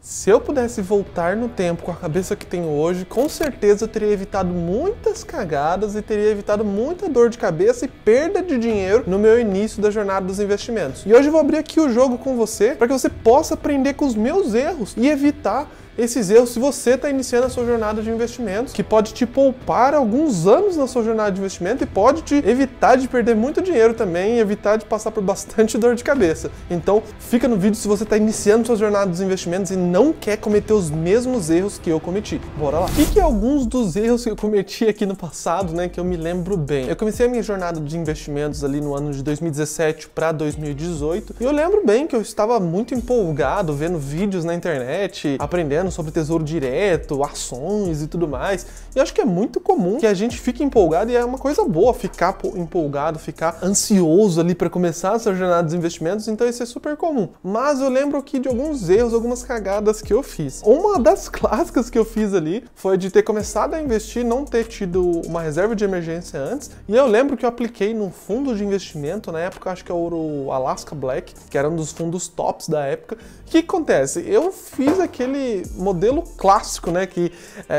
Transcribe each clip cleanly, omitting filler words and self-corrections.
Se eu pudesse voltar no tempo com a cabeça que tenho hoje, com certeza eu teria evitado muitas cagadas e teria evitado muita dor de cabeça e perda de dinheiro no meu início da jornada dos investimentos. E hoje eu vou abrir aqui o jogo com você para que você possa aprender com os meus erros e evitar esses erros se você está iniciando a sua jornada de investimentos, que pode te poupar alguns anos na sua jornada de investimento e pode te evitar de perder muito dinheiro também e evitar de passar por bastante dor de cabeça. Então fica no vídeo se você está iniciando sua jornada dos investimentos e não quer cometer os mesmos erros que eu cometi. Bora lá! O que é alguns dos erros que eu cometi aqui no passado, né, que eu me lembro bem? Eu comecei a minha jornada de investimentos ali no ano de 2017 para 2018 e eu lembro bem que eu estava muito empolgado vendo vídeos na internet, aprendendo sobre tesouro direto, ações e tudo mais. E eu acho que é muito comum que a gente fique empolgado e é uma coisa boa ficar empolgado, ficar ansioso ali para começar essa jornada dos investimentos, então isso é super comum. Mas eu lembro aqui de alguns erros, algumas cagadas que eu fiz. Uma das clássicas que eu fiz ali foi de ter começado a investir, não ter tido uma reserva de emergência antes, e eu lembro que eu apliquei num fundo de investimento, na época acho que era o Alaska Black, que era um dos fundos tops da época. O que acontece? Eu fiz aquele modelo clássico, né, que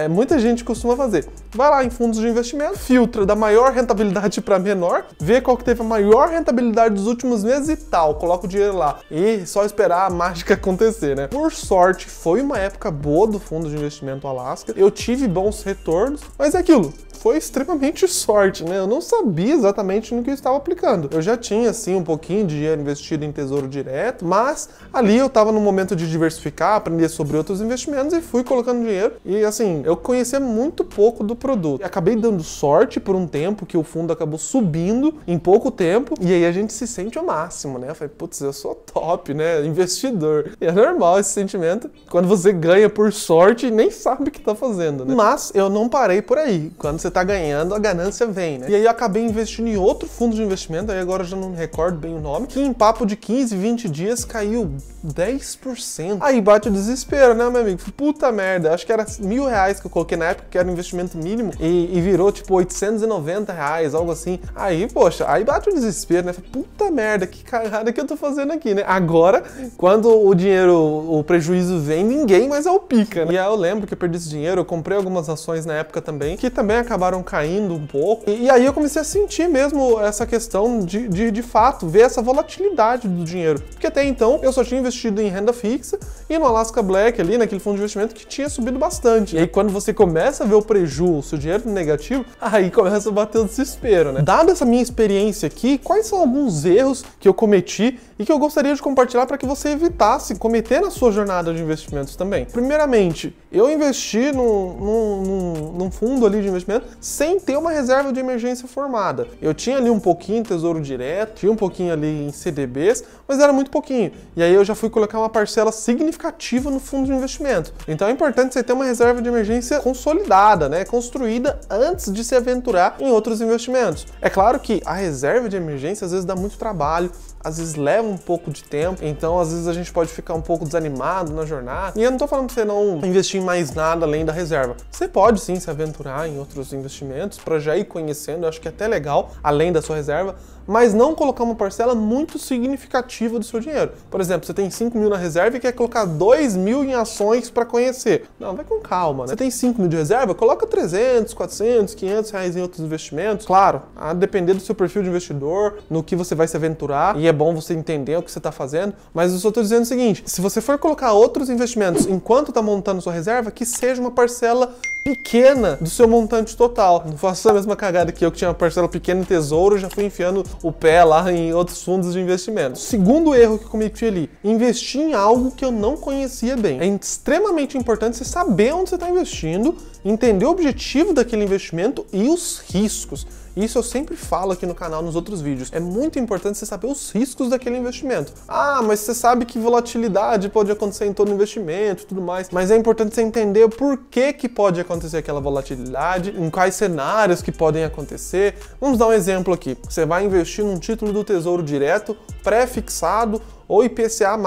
muita gente costuma fazer. Vai lá em fundos de investimento, filtra da maior rentabilidade para menor, vê qual que teve a maior rentabilidade dos últimos meses e tal, coloca o dinheiro lá e só esperar a mágica acontecer, né? Por sorte, foi uma época boa do fundo de investimento Alaska, eu tive bons retornos, mas é aquilo. Foi extremamente sorte, né? Eu não sabia exatamente no que eu estava aplicando. Eu já tinha, assim, um pouquinho de dinheiro investido em tesouro direto, mas ali eu estava no momento de diversificar, aprender sobre outros investimentos e fui colocando dinheiro. E, assim, eu conhecia muito pouco do produto. E acabei dando sorte por um tempo, que o fundo acabou subindo em pouco tempo, e aí a gente se sente o máximo, né? Eu falei, putz, eu sou top, né? Investidor. E é normal esse sentimento quando você ganha por sorte e nem sabe o que está fazendo, né? Mas eu não parei por aí. Quando você tá ganhando, a ganância vem, né? E aí eu acabei investindo em outro fundo de investimento, aí agora eu já não me recordo bem o nome, que em papo de 15, 20 dias caiu 10%. Aí bate o desespero, né, meu amigo? Puta merda, acho que era R$1.000 que eu coloquei na época, que era um investimento mínimo, e virou tipo R$890, algo assim. Aí, poxa, aí bate o desespero, né? Puta merda, que cagada que eu tô fazendo aqui, né? Agora, quando o dinheiro, o prejuízo vem, ninguém mais é o pica, né? E aí eu lembro que eu perdi esse dinheiro, eu comprei algumas ações na época também, que também acabaram caindo um pouco, e aí eu comecei a sentir mesmo essa questão de fato, ver essa volatilidade do dinheiro, porque até então eu só tinha investido em renda fixa e no Alaska Black ali, naquele fundo de investimento que tinha subido bastante, e aí quando você começa a ver o prejuízo, o seu dinheiro negativo, aí começa a bater o desespero, né? Dada essa minha experiência aqui, quais são alguns erros que eu cometi e que eu gostaria de compartilhar para que você evitasse cometer na sua jornada de investimentos também? Primeiramente, eu investi num fundo ali de investimento sem ter uma reserva de emergência formada. Eu tinha ali um pouquinho em tesouro direto, tinha um pouquinho ali em CDBs, mas era muito pouquinho. E aí eu já fui colocar uma parcela significativa no fundo de investimento. Então é importante você ter uma reserva de emergência consolidada, né, construída antes de se aventurar em outros investimentos. É claro que a reserva de emergência às vezes dá muito trabalho, às vezes leva um pouco de tempo, então às vezes a gente pode ficar um pouco desanimado na jornada. E eu não tô falando pra você não investir em mais nada além da reserva. Você pode sim se aventurar em outros investimentos para já ir conhecendo, eu acho que é até legal, além da sua reserva, mas não colocar uma parcela muito significativa do seu dinheiro. Por exemplo, você tem 5 mil na reserva e quer colocar 2 mil em ações para conhecer. Não, vai com calma, né? Você tem 5 mil de reserva, coloca 300, 400, 500 reais em outros investimentos. Claro, a depender do seu perfil de investidor, no que você vai se aventurar, e é bom você entender o que você está fazendo, mas eu só estou dizendo o seguinte, se você for colocar outros investimentos enquanto está montando sua reserva, que seja uma parcela pequena do seu montante total. Não faço a mesma cagada que eu, que tinha uma parcela pequena em tesouro, já fui enfiando o pé lá em outros fundos de investimento. Segundo erro que eu cometi ali, investir em algo que eu não conhecia bem. É extremamente importante você saber onde você está investindo, entender o objetivo daquele investimento e os riscos. Isso eu sempre falo aqui no canal, nos outros vídeos. É muito importante você saber os riscos daquele investimento. Ah, mas você sabe que volatilidade pode acontecer em todo investimento e tudo mais. Mas é importante você entender o porquê que pode acontecer aquela volatilidade, em quais cenários que podem acontecer. Vamos dar um exemplo aqui. Você vai investir num título do Tesouro Direto, pré-fixado ou IPCA+,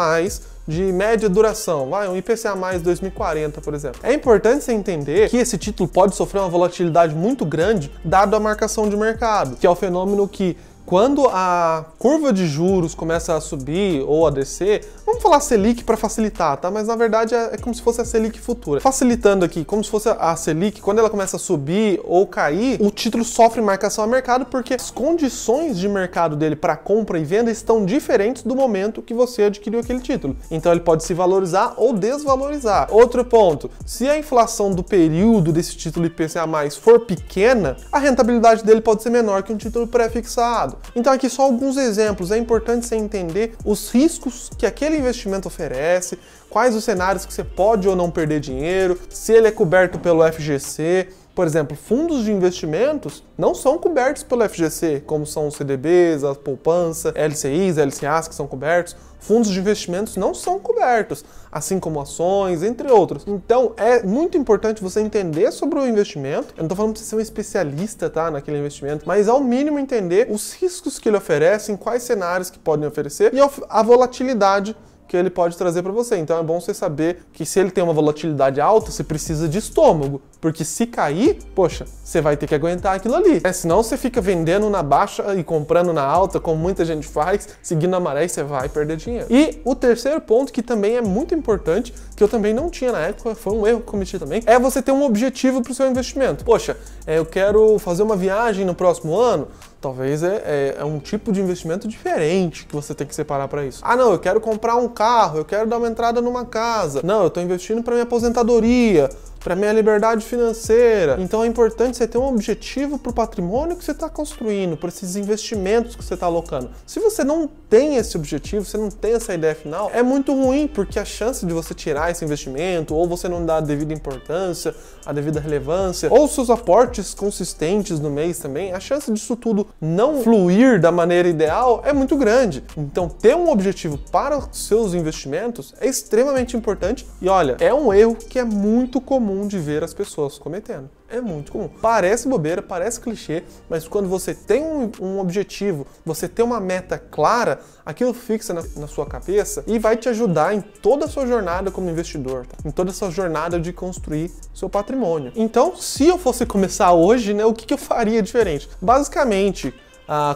de média duração, um IPCA+, 2040, por exemplo. É importante você entender que esse título pode sofrer uma volatilidade muito grande dado a marcação de mercado, que é o fenômeno que quando a curva de juros começa a subir ou a descer, vamos falar Selic para facilitar, tá? Mas na verdade é como se fosse a Selic futura. Facilitando aqui, como se fosse a Selic, quando ela começa a subir ou cair, o título sofre marcação a mercado porque as condições de mercado dele para compra e venda estão diferentes do momento que você adquiriu aquele título. Então ele pode se valorizar ou desvalorizar. Outro ponto, se a inflação do período desse título IPCA+ for pequena, a rentabilidade dele pode ser menor que um título pré-fixado. Então aqui só alguns exemplos, é importante você entender os riscos que aquele investimento oferece, quais os cenários que você pode ou não perder dinheiro, se ele é coberto pelo FGC. Por exemplo, fundos de investimentos não são cobertos pelo FGC, como são os CDBs, a poupança, LCIs, LCAs que são cobertos. Fundos de investimentos não são cobertos, assim como ações, entre outros. Então, é muito importante você entender sobre o investimento. Eu não estou falando para você ser um especialista, tá, naquele investimento, mas ao mínimo entender os riscos que ele oferece, em quais cenários que podem oferecer e a volatilidade que ele pode trazer para você. Então é bom você saber que se ele tem uma volatilidade alta, você precisa de estômago, porque se cair, poxa, você vai ter que aguentar aquilo ali. Senão você fica vendendo na baixa e comprando na alta, como muita gente faz, seguindo a maré, e você vai perder dinheiro. E o terceiro ponto, que também é muito importante, que eu também não tinha na época, foi um erro que cometi também, é você ter um objetivo para o seu investimento. Poxa, eu quero fazer uma viagem no próximo ano. Talvez é um tipo de investimento diferente que você tem que separar para isso. Ah, não, eu quero comprar um carro, eu quero dar uma entrada numa casa. Não, eu estou investindo para minha aposentadoria, para minha liberdade financeira. Então é importante você ter um objetivo para o patrimônio que você está construindo, para esses investimentos que você está alocando. Se você não tem esse objetivo, você não tem essa ideia final, é muito ruim, porque a chance de você tirar esse investimento, ou você não dar a devida importância, a devida relevância, ou seus aportes consistentes no mês também, a chance disso tudo não fluir da maneira ideal é muito grande. Então ter um objetivo para os seus investimentos é extremamente importante e olha, é um erro que é muito comum de ver as pessoas cometendo. É muito comum. Parece bobeira, parece clichê, mas quando você tem um objetivo, você tem uma meta clara, aquilo fixa na sua cabeça e vai te ajudar em toda a sua jornada como investidor, tá? Em toda a sua jornada de construir seu patrimônio. Então, se eu fosse começar hoje, né, o que eu faria diferente? Basicamente,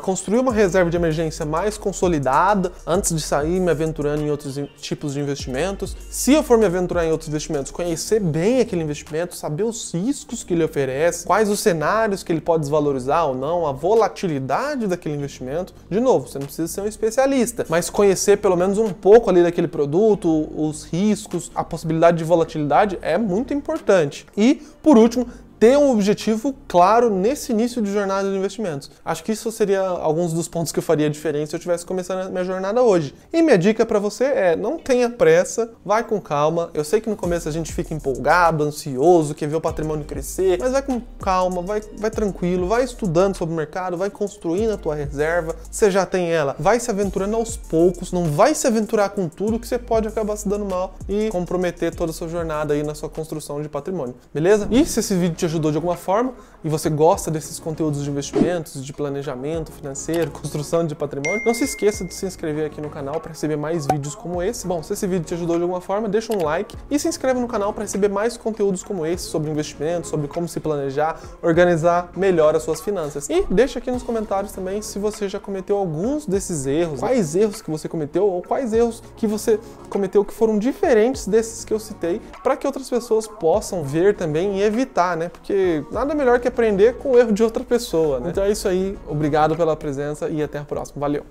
construir uma reserva de emergência mais consolidada antes de sair me aventurando em outros tipos de investimentos. Se eu for me aventurar em outros investimentos, conhecer bem aquele investimento, saber os riscos que ele oferece, quais os cenários que ele pode desvalorizar ou não, a volatilidade daquele investimento. De novo, você não precisa ser um especialista, mas conhecer pelo menos um pouco ali daquele produto, os riscos, a possibilidade de volatilidade é muito importante. E, por último, ter um objetivo claro nesse início de jornada de investimentos. Acho que isso seria alguns dos pontos que eu faria diferente se eu estivesse começando a minha jornada hoje. E minha dica para você é, não tenha pressa, vai com calma. Eu sei que no começo a gente fica empolgado, ansioso, quer ver o patrimônio crescer, mas vai com calma, vai tranquilo, vai estudando sobre o mercado, vai construindo a tua reserva. Você já tem ela, vai se aventurando aos poucos, não vai se aventurar com tudo que você pode acabar se dando mal e comprometer toda a sua jornada aí na sua construção de patrimônio, beleza? E se esse vídeo te ajudou de alguma forma e você gosta desses conteúdos de investimentos, de planejamento financeiro, construção de patrimônio, não se esqueça de se inscrever aqui no canal para receber mais vídeos como esse. Bom, se esse vídeo te ajudou de alguma forma, deixa um like e se inscreve no canal para receber mais conteúdos como esse sobre investimentos, sobre como se planejar, organizar melhor as suas finanças. E deixa aqui nos comentários também se você já cometeu alguns desses erros, quais erros que você cometeu ou quais erros que você cometeu que foram diferentes desses que eu citei, para que outras pessoas possam ver também e evitar, né? Porque nada melhor que aprender com o erro de outra pessoa, né? Então é isso aí, obrigado pela presença e até a próxima. Valeu!